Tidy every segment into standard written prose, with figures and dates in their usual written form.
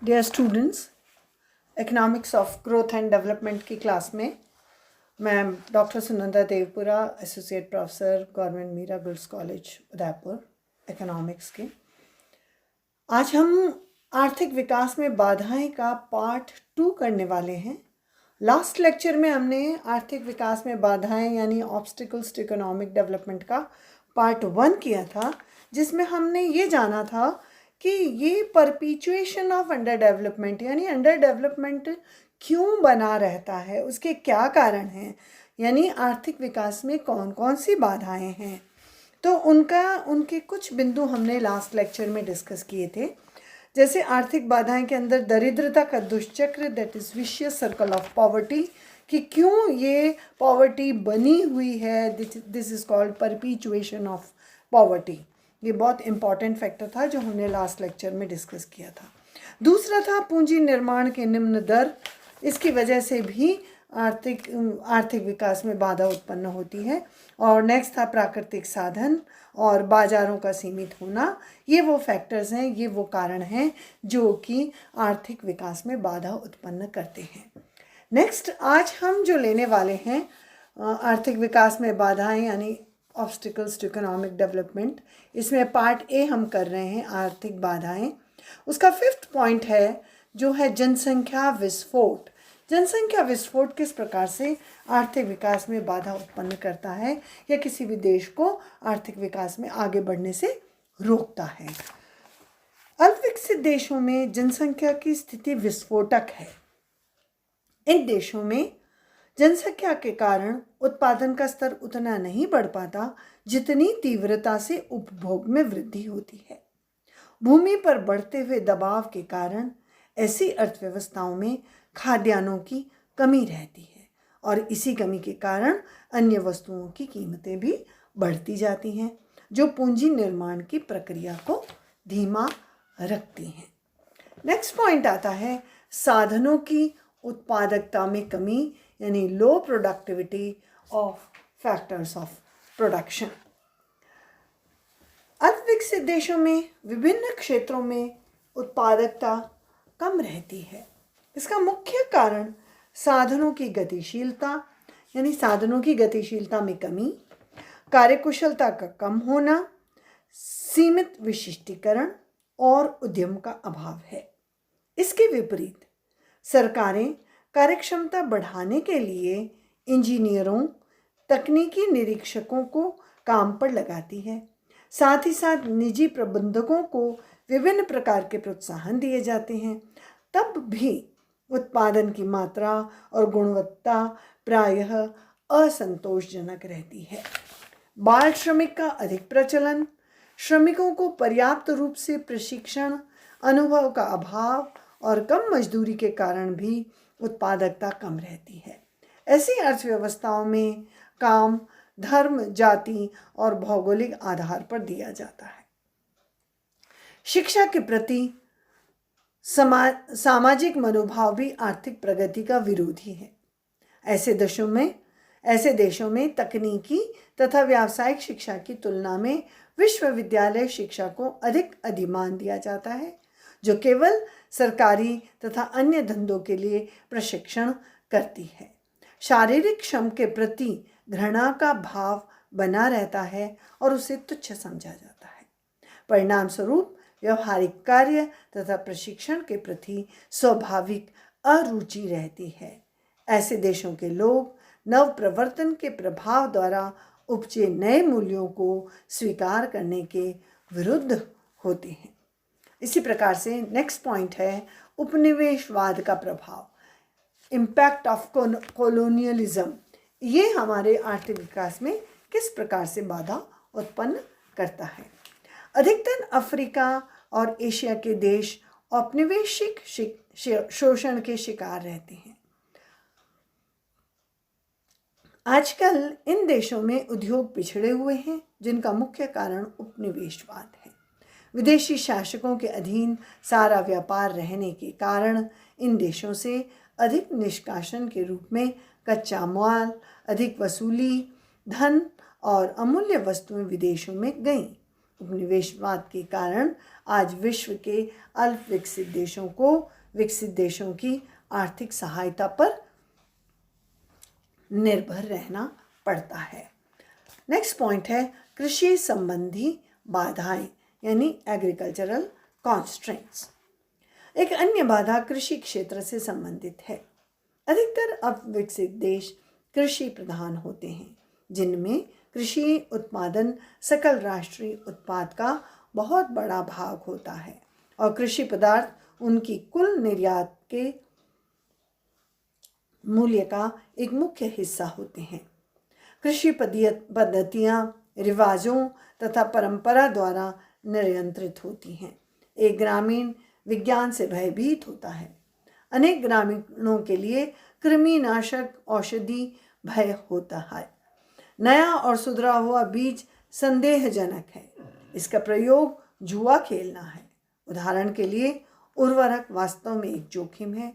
Dear students, economics of growth and development की class में मैं doctor Sunanda Devpura, associate professor, government Meera girls college Udaipur, economics के। आज हम आर्थिक विकास में बाधाएं का पार्ट 2 करने वाले हैं। लास्ट लेक्चर में हमने आर्थिक विकास में बाधाएं यानी ऑब्स्टिकल्स टू इकोनॉमिक डेवलपमेंट का पार्ट 1 किया था, जिसमें हमने ये जाना था कि ये परपीचुएशन ऑफ अंडर डेवलपमेंट यानी अंडर डेवलपमेंट क्यों बना रहता है, उसके क्या कारण हैं, यानी आर्थिक विकास में कौन कौन सी बाधाएं हैं। तो उनके कुछ बिंदु हमने लास्ट लेक्चर में डिस्कस किए थे। जैसे आर्थिक बाधाएं के अंदर दरिद्रता का दुष्चक्र, that is vicious circle of poverty, कि क्यों ये पॉवर्टी बनी हुई है, this is called perpetuation of poverty. ये बहुत इंपॉर्टेंट फैक्टर था जो हमने लास्ट लेक्चर में डिस्कस किया था। दूसरा था पूंजी निर्माण के निम्न दर, इसकी वजह से भी आर्थिक विकास में बाधा उत्पन्न होती है। और नेक्स्ट था प्राकृतिक साधन और बाजारों का सीमित होना। ये वो फैक्टर्स हैं, ये वो कारण हैं जो कि आर्थिक विकास में बाधा उत्पन्न करते हैं। नेक्स्ट आज हम जो लेने वाले हैं आर्थिक विकास में बाधाएं यानी ऑब्स्टिकल्स टू इकोनॉमिक डेवलपमेंट, इसमें पार्ट ए हम कर रहे हैं आर्थिक बाधाएं। उसका 5th पॉइंट है जो है जनसंख्या विस्फोट। जनसंख्या विस्फोट किस प्रकार से आर्थिक विकास में बाधा उत्पन्न करता है या किसी भी देश को आर्थिक विकास में आगे बढ़ने से रोकता है। अल्पविकसित देशों में जनसंख्या की स्थिति विस्फोटक है। इन देशों में जनसंख्या के कारण उत्पादन का स्तर उतना नहीं बढ़ पाता जितनी तीव्रता से उपभोग में वृद्धि होती है। भूमि पर बढ़ते हुए दबाव के कारण ऐसी अर्थव्यवस्थाओं में खाद्यान्नों की कमी रहती है और इसी कमी के कारण अन्य वस्तुओं की कीमतें भी बढ़ती जाती हैं, जो पूंजी निर्माण की प्रक्रिया को धीमा रखती हैं। नेक्स्ट पॉइंट आता है साधनों की उत्पादकता में कमी यानी low productivity of factors of production. अल्पविकसित देशों में विभिन्न क्षेत्रों में उत्पादकता कम रहती है। इसका मुख्य कारण साधनों की गतिशीलता यानी साधनों की गतिशीलता में कमी, कार्यकुशलता का कम होना, सीमित विशिष्टीकरण और उद्यम का अभाव है। इसके विपरीत सरकारें कार्यक्षमता बढ़ाने के लिए इंजीनियरों, तकनीकी निरीक्षकों को काम पर लगाती है। साथ ही साथ निजी प्रबंधकों को विभिन्न प्रकार के प्रोत्साहन दिए जाते हैं। तब भी उत्पादन की मात्रा और गुणवत्ता प्रायः असंतोषजनक रहती है। बाल श्रमिक का अधिक प्रचलन, श्रमिकों को पर्याप्त रूप से प्रशिक्षण, अनुभव का अभाव और कम मजदूरी के कारण भी उत्पादकता कम रहती है। ऐसी अर्थव्यवस्थाओं में काम धर्म, जाति और भौगोलिक आधार पर दिया जाता है। शिक्षा के प्रति सामाजिक मनोभाव भी आर्थिक प्रगति का विरोधी है। ऐसे देशों में तकनीकी तथा व्यावसायिक शिक्षा की तुलना में विश्वविद्यालय शिक्षा को अधिक अधिमान दिया जाता है, जो केवल सरकारी तथा अन्य धंधों के लिए प्रशिक्षण करती है। शारीरिक श्रम के प्रति घृणा का भाव बना रहता है और उसे तुच्छ समझा जाता है। परिणाम स्वरूप व्यवहारिक कार्य तथा प्रशिक्षण के प्रति स्वाभाविक अरुचि रहती है। ऐसे देशों के लोग नव प्रवर्तन के प्रभाव द्वारा उपजे नए मूल्यों को स्वीकार करने के विरुद्ध होते हैं। इसी प्रकार से नेक्स्ट पॉइंट है उपनिवेशवाद का प्रभाव, इम्पैक्ट ऑफ कॉलोनियलिज्म। ये हमारे आर्थिक विकास में किस प्रकार से बाधा उत्पन्न करता है। अधिकतर अफ्रीका और एशिया के देश औपनिवेशिक शोषण के शिकार रहते हैं। आजकल इन देशों में उद्योग पिछड़े हुए हैं, जिनका मुख्य कारण उपनिवेशवाद है। विदेशी शासकों के अधीन सारा व्यापार रहने के कारण इन देशों से अधिक निष्कासन के रूप में कच्चा माल, अधिक वसूली, धन और अमूल्य वस्तुएं विदेशों में गईं। उपनिवेशवाद के कारण आज विश्व के अल्प विकसित देशों को विकसित देशों की आर्थिक सहायता पर निर्भर रहना पड़ता है। नेक्स्ट पॉइंट है कृषि संबंधी बाधाएं यानी एग्रीकल्चरल कॉन्स्ट्रेंट्स। एक अन्य बाधा कृषि क्षेत्र से संबंधित है। अधिकतर अब विकसित देश कृषि प्रधान होते हैं, जिनमें कृषि उत्पादन सकल राष्ट्रीय उत्पाद का बहुत बड़ा भाग होता है और कृषि पदार्थ उनकी कुल निर्यात के मूल्य का एक मुख्य हिस्सा होते हैं। कृषि पद्धतियाँ रिवाजों तथा परंपरा द्वारा नियंत्रित होती हैं। एक ग्रामीण विज्ञान से भयभीत होता है। अनेक ग्रामीणों के लिए कृमिनाशक औषधि भय होता है। नया और सुधरा हुआ बीज संदेहजनक है। इसका प्रयोग जुआ खेलना है। उदाहरण के लिए उर्वरक वास्तव में एक जोखिम है।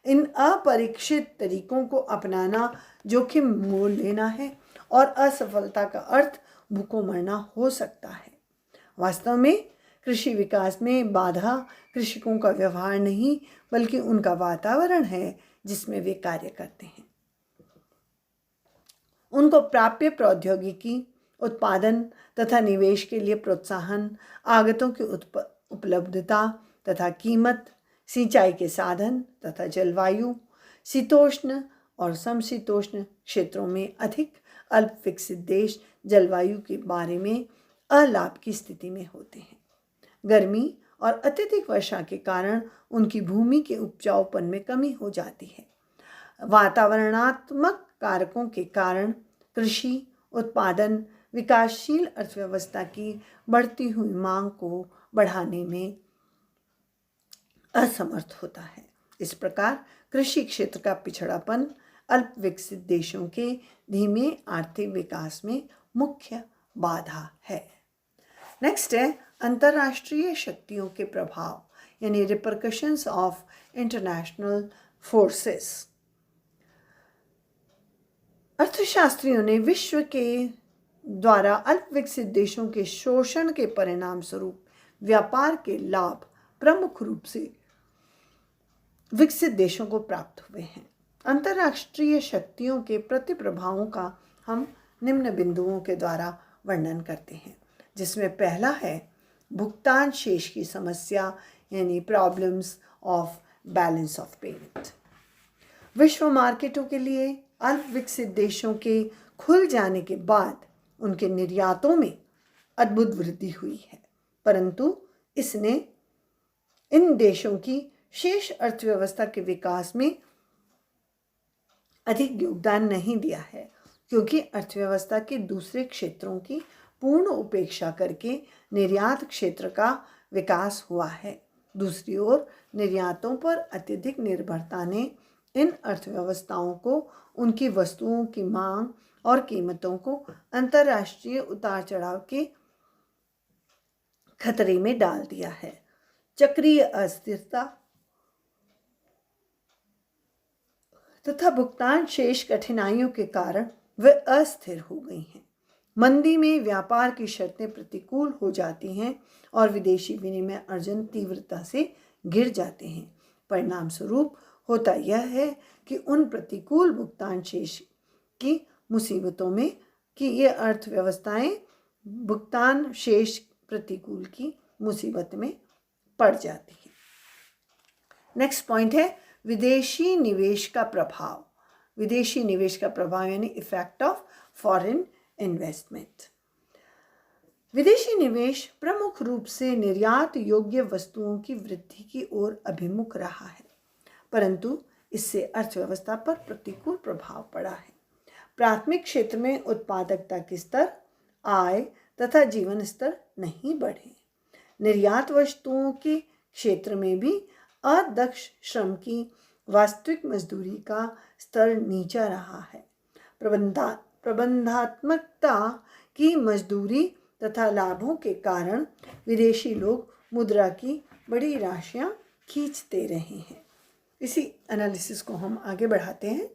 इन अपरीक्षित तरीकों को अपनाना जोखिम मोल लेना है और असफलता का अर्थ भूखों मरना हो सकता है। वास्तव में कृषि विकास में बाधा कृषकों का व्यवहार नहीं बल्कि उनका वातावरण है जिसमें वे कार्य करते हैं। उनको प्राप्य प्रौद्योगिकी, उत्पादन तथा निवेश के लिए प्रोत्साहन, आगतों की उपलब्धता तथा कीमत, सिंचाई के साधन तथा जलवायु, शीतोष्ण और समशीतोष्ण क्षेत्रों में अधिक अल्प विकसित देश जलवायु के बारे में अलाभ की स्थिति में होते हैं। गर्मी और अत्यधिक वर्षा के कारण उनकी भूमि के उपजाऊपन में कमी हो जाती है। वातावरणात्मक कारकों के कारण कृषि उत्पादन विकासशील अर्थव्यवस्था की बढ़ती हुई मांग को बढ़ाने में असमर्थ होता है। इस प्रकार कृषि क्षेत्र का पिछड़ापन अल्प विकसित देशों के धीमे आर्थिक विकास में मुख्य बाधा है। नेक्स्ट है अंतर्राष्ट्रीय शक्तियों के प्रभाव यानी रिपरकशंस ऑफ इंटरनेशनल फोर्सेस। अर्थशास्त्रियों ने विश्व के द्वारा अल्प विकसित देशों के शोषण के परिणाम स्वरूप व्यापार के लाभ प्रमुख रूप से विकसित देशों को प्राप्त हुए हैं। अंतर्राष्ट्रीय शक्तियों के प्रतिप्रभावों का हम निम्न बिंदुओं के द्वारा वर्णन करते हैं, जिसमें पहला है भुगतान शेष की समस्या यानी problems of balance of payment. विश्व मार्केटों के लिए अल्प विकसित देशों के खुल जाने के बाद उनके निर्यातों में अद्भुत वृद्धि हुई है, परंतु इसने इन देशों की शेष अर्थव्यवस्था के विकास में अधिक योगदान नहीं दिया है, क्योंकि अर्थव्यवस्था के दूसरे क्षेत्रों की पूर्ण उपेक्षा करके निर्यात क्षेत्र का विकास हुआ है। दूसरी ओर निर्यातों पर अत्यधिक निर्भरता ने इन अर्थव्यवस्थाओं को उनकी वस्तुओं की मांग और कीमतों को अंतर्राष्ट्रीय उतार चढ़ाव के खतरे में डाल दिया है। चक्रीय अस्थिरता तथा भुगतान शेष कठिनाइयों के कारण वे अस्थिर हो गई हैं। मंदी में व्यापार की शर्तें प्रतिकूल हो जाती हैं और विदेशी विनिमय अर्जन तीव्रता से गिर जाते हैं। परिणाम स्वरूप होता यह है कि उन प्रतिकूल भुगतान शेष की मुसीबतों में कि ये अर्थव्यवस्थाएं भुगतान शेष प्रतिकूल की मुसीबत में पड़ जाती हैं। नेक्स्ट पॉइंट है विदेशी निवेश का प्रभाव। विदेशी निवेश का प्रभाव यानी इफेक्ट ऑफ फॉरेन इन्वेस्टमेंट। विदेशी निवेश प्रमुख रूप से निर्यात योग्य वस्तुओं की वृद्धि की ओर अभिमुख रहा है, परंतु इससे अर्थव्यवस्था पर प्रतिकूल प्रभाव पड़ा है। प्राथमिक क्षेत्र में उत्पादकता के स्तर, आय तथा जीवन स्तर नहीं बढ़े। निर्यात वस्तुओं के क्षेत्र में भी अदक्ष श्रम की वास्तविक मजदूरी का स्तर नीचा रहा है। प्रबंधात्मकता की मजदूरी तथा लाभों के कारण विदेशी लोग मुद्रा की बड़ी राशियां खींचते रहे हैं। इसी एनालिसिस को हम आगे बढ़ाते हैं।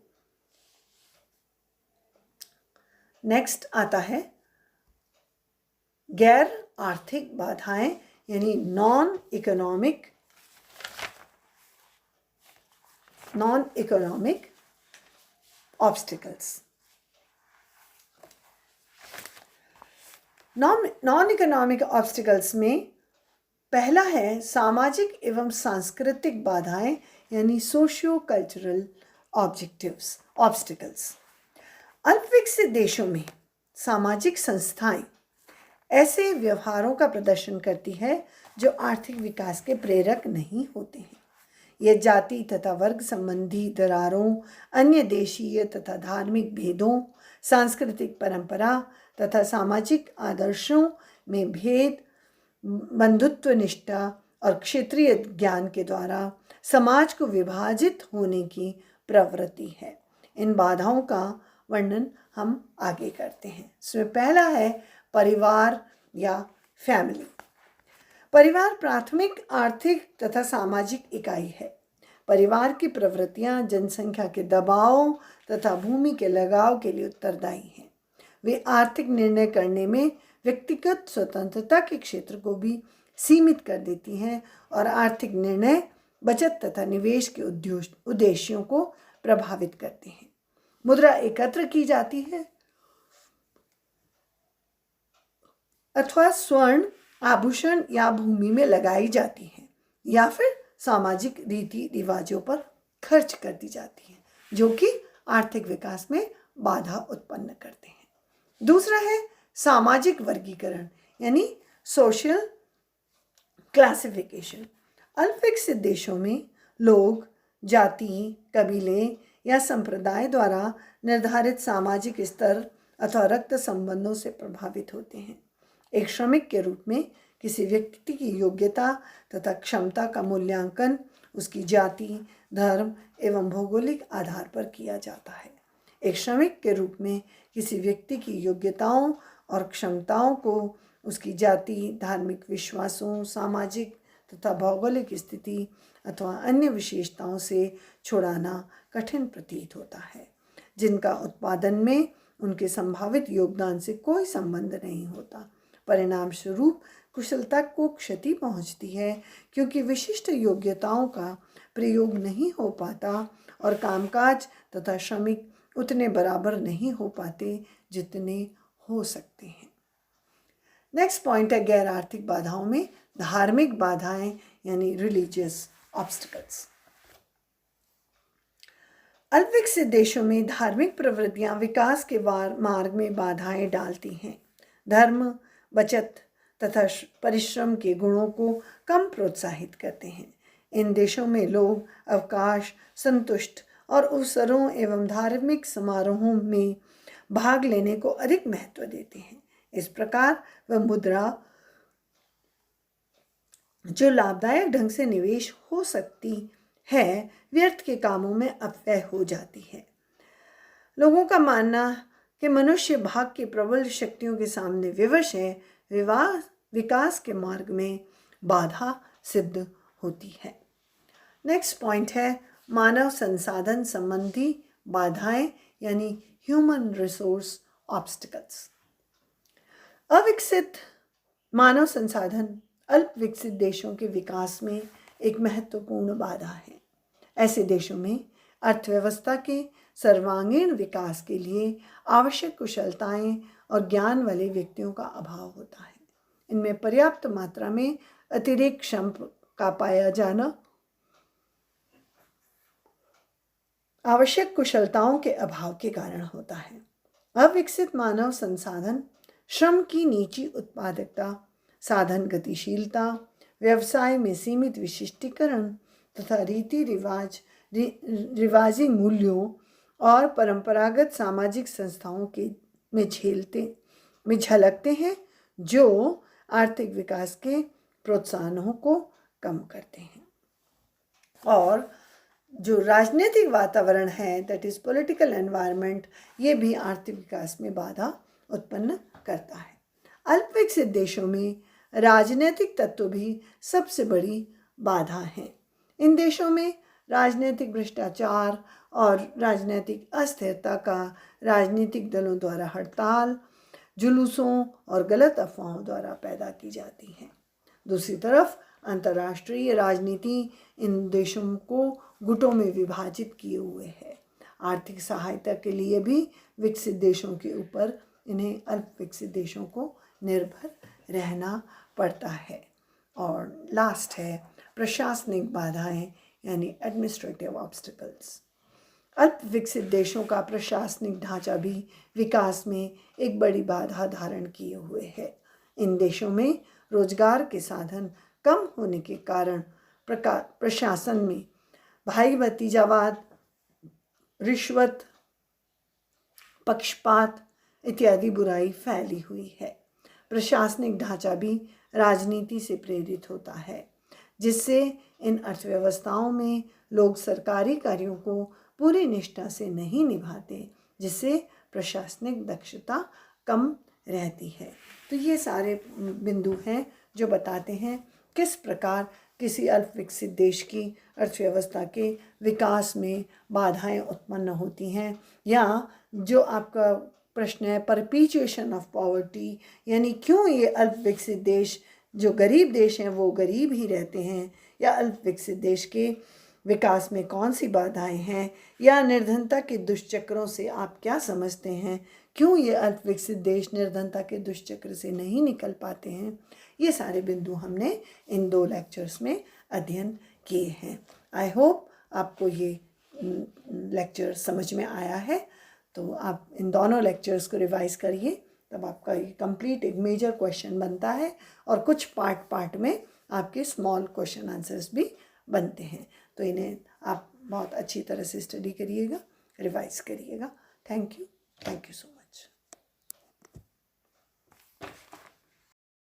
नेक्स्ट आता है गैर आर्थिक बाधाएं यानी non economic non-economic obstacles. Non economic obstacles में पहला है सामाजिक एवं सांस्कृतिक बाधाएं यानी सोशियो कल्चरल ऑब्स्टिकल्स। अल्पविकसित देशों में सामाजिक संस्थाएं ऐसे व्यवहारों का प्रदर्शन करती है जो आर्थिक विकास के प्रेरक नहीं होते हैं। यह जाति तथा वर्ग संबंधी दरारों, अन्य देशीय तथा धार्मिक भेदों, सांस्कृतिक परंपरा तथा सामाजिक आदर्शों में भेद, बंधुत्व निष्ठा और क्षेत्रीय ज्ञान के द्वारा समाज को विभाजित होने की प्रवृत्ति है। इन बाधाओं का वर्णन हम आगे करते हैं। इसमें पहला है परिवार या फैमिली। परिवार प्राथमिक आर्थिक तथा सामाजिक इकाई है। परिवार की प्रवृत्तियां जनसंख्या के दबाव तथा भूमि के लगाव के लिए उत्तरदायी हैं। वे आर्थिक निर्णय करने में व्यक्तिगत स्वतंत्रता के क्षेत्र को भी सीमित कर देती हैं और आर्थिक निर्णय बचत तथा निवेश के उद्देश्यों को प्रभावित करते हैं। मुद्रा एकत्र की जाती है अथवा स्वर्ण, आभूषण या भूमि में लगाई जाती है या फिर सामाजिक रीति रिवाजों पर खर्च कर दी जाती है, जो कि आर्थिक विकास में बाधा उत्पन्न करते हैं। दूसरा है सामाजिक वर्गीकरण यानी सोशल क्लासिफिकेशन। अल्पविकसित देशों में लोग जाति, कबीले या संप्रदाय द्वारा निर्धारित सामाजिक स्तर अथवा रक्त संबंधों से प्रभावित होते हैं। एक श्रमिक के रूप में किसी व्यक्ति की योग्यता तथा क्षमता का मूल्यांकन उसकी जाति, धर्म एवं भौगोलिक आधार पर किया जाता है। एक श्रमिक के रूप में किसी व्यक्ति की योग्यताओं और क्षमताओं को उसकी जाति, धार्मिक विश्वासों, सामाजिक तथा भौगोलिक स्थिति अथवा अन्य विशेषताओं से छुड़ाना कठिन प्रतीत होता है, जिनका उत्पादन में उनके संभावित योगदान से कोई संबंध नहीं होता। परिणाम स्वरूप कुशलता को क्षति पहुंचती है क्योंकि विशिष्ट योग्यताओं का प्रयोग नहीं हो पाता और कामकाज तथा श्रमिक उतने बराबर नहीं हो पाते जितने हो सकते हैं। नेक्स्ट पॉइंट है गैर आर्थिक बाधाओं में धार्मिक बाधाएं यानी रिलीजियस ऑब्स्टिकल्स। अल्पविकसित देशों में धार्मिक प्रवृत्तियां विकास के मार्ग में बाधाएं डालती हैं। धर्म, बचत तथा परिश्रम के गुणों को कम प्रोत्साहित करते हैं। इन देशों में लोग अवकाश, संतुष्ट और अवसरों एवं धार्मिक समारोहों में भाग लेने को अधिक महत्व देते हैं। इस प्रकार वह मुद्रा जो लाभदायक ढंग से निवेश हो सकती है व्यर्थ के कामों में अपव्यय हो जाती है। लोगों का मानना कि मनुष्य भाग की प्रबल शक्तियों के सामने विवश है, विकास के मार्ग में बाधा सिद्ध होती है। नेक्स्ट पॉइंट है मानव संसाधन संबंधी बाधाएं यानी ह्यूमन रिसोर्स ऑब्स्टिकल्स। अविकसित मानव संसाधन अल्प विकसित देशों के विकास में एक महत्वपूर्ण बाधा है। ऐसे देशों में अर्थव्यवस्था के सर्वांगीण विकास के लिए आवश्यक कुशलताएं और ज्ञान वाले व्यक्तियों का अभाव होता है। इनमें पर्याप्त मात्रा में अतिरिक्त श्रम का पाया जाना आवश्यक कुशलताओं के अभाव के कारण होता है। अविकसित मानव संसाधन श्रम की नीची उत्पादकता, साधन गतिशीलता, व्यवसाय में सीमित विशिष्टीकरण तथा रिवाजी मूल्यों और परंपरागत सामाजिक संस्थाओं के में झलकते हैं जो आर्थिक विकास के प्रोत्साहनों को कम करते हैं। और जो राजनीतिक वातावरण है दैट इज पॉलिटिकल एनवायरनमेंट, ये भी आर्थिक विकास में बाधा उत्पन्न करता है। अल्पविकसित देशों में राजनीतिक तत्व भी सबसे बड़ी बाधा है। इन देशों में राजनीतिक भ्रष्टाचार और राजनीतिक अस्थिरता का राजनीतिक दलों द्वारा हड़ताल, जुलूसों और गलत अफवाहों द्वारा पैदा की जाती है। दूसरी तरफ अंतर्राष्ट्रीय राजनीति इन देशों को गुटों में विभाजित किए हुए है। आर्थिक सहायता के लिए भी विकसित देशों के ऊपर इन्हें अल्प विकसित देशों को निर्भर रहना पड़ता है। और लास्ट है प्रशासनिक बाधाएं यानी एडमिनिस्ट्रेटिव ऑब्स्टिकल्स। अल्प विकसित देशों का प्रशासनिक ढांचा भी विकास में एक बड़ी बाधा धारण किए हुए है। इन देशों में रोजगार के साधन कम होने के कारण प्रशासन में भाई भतीजावाद, रिश्वत, पक्षपात इत्यादि बुराई फैली हुई है। प्रशासनिक ढांचा भी राजनीति से प्रेरित होता है, जिससे इन अर्थव्यवस्थाओं में लोग सरकारी कार्यों को पूरी निष्ठा से नहीं निभाते, जिससे प्रशासनिक दक्षता कम रहती है। तो ये सारे बिंदु हैं जो बताते हैं किस प्रकार किसी अल्प विकसित देश की अर्थव्यवस्था के विकास में बाधाएं उत्पन्न होती हैं, या जो आपका प्रश्न है परपीचुएशन ऑफ पॉवर्टी, यानी क्यों ये अल्प विकसित देश जो गरीब देश हैं वो गरीब ही रहते हैं, या अल्प विकसित देश के विकास में कौन सी बाधाएं हैं, या निर्धनता के दुष्चक्रों से आप क्या समझते हैं, क्यों ये अल्प विकसित देश निर्धनता के दुष्चक्र से नहीं निकल पाते हैं। ये सारे बिंदु हमने इन 2 लेक्चर्स में अध्ययन किए हैं। आई होप आपको ये लेक्चर समझ में आया है। तो आप इन दोनों लेक्चर्स को रिवाइज करिए, तब आपका ये कंप्लीट एक मेजर क्वेश्चन बनता है, और कुछ पार्ट में आपके स्मॉल क्वेश्चन आंसर्स भी बनते हैं। तो इन्हें आप बहुत अच्छी तरह से स्टडी करिएगा, रिवाइज करिएगा। Thank you so much.